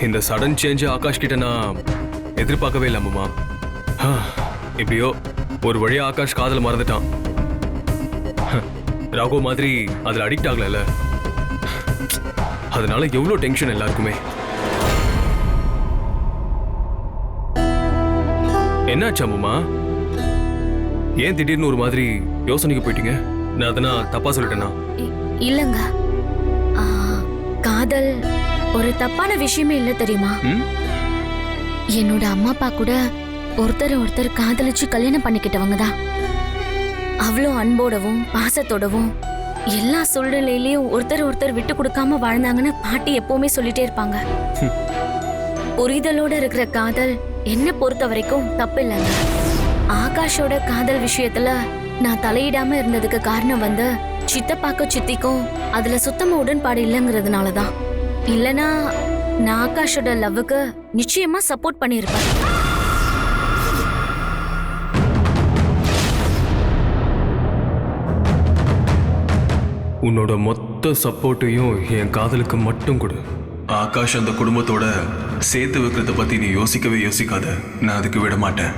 இந்த sudden change Akash கிட்ட நான் எதிர்பார்க்கவே இல்லை அம்மா. எப்படியோ ஒரு வழியா ஆகாஷ் காதல மறந்துட்டான். ராகு மாதிரி அதுல அடிக்ட் ஆகல, அதனால எவ்வளவு டென்ஷன் எல்லாருக்குமே. என்னாச்சு அம்மா? ஏன் திடீர்னு ஒரு மாதிரி யோசனைக்கு போயிட்டீங்க? நான் அதனா தப்பா சொல்லிட்டேனா? இல்லங்க, காதல் ஒரு தப்பான விஷயமே இல்ல தெரியுமா? என்னோட அம்மா அப்பா கூட ஒருத்தர் காதலிச்சு கல்யாணம் பண்ணிக்கிட்டவங்க தான். அவ்வளோ அன்போடவும் பாசத்தோடவும் எல்லா சூழ்நிலையிலயும் ஒருத்தர் விட்டு கொடுக்காம வாழ்ந்தாங்கன்னு பாட்டி எப்பவுமே சொல்லிட்டே இருப்பாங்க. புரிதலோட இருக்கிற காதல் என்ன பொறுத்த வரைக்கும் தப்பு இல்லைங்க. ஆகாஷோட காதல் விஷயத்துல நான் தலையிடாம இருந்ததுக்கு காரணம் வந்து சித்தப்பாக்கும் சித்திக்கும் அதுல சுத்தமா உடன்பாடு இல்லைங்கிறதுனாலதான். இல்லனா நான் ஆகாஷோட லவ்வுக்கு நிச்சயமா சப்போர்ட் பண்ணிருப்பேன். உன்னோட மொத்த சப்போர்ட்டையும் என் காதலுக்கு மட்டும் கொடு. ஆகாஷ் அந்த குடும்பத்தோட சேர்த்து வைக்கிறத பத்தி நீ யோசிக்கவே யோசிக்காத. நான் அதுக்கு விட மாட்டேன்.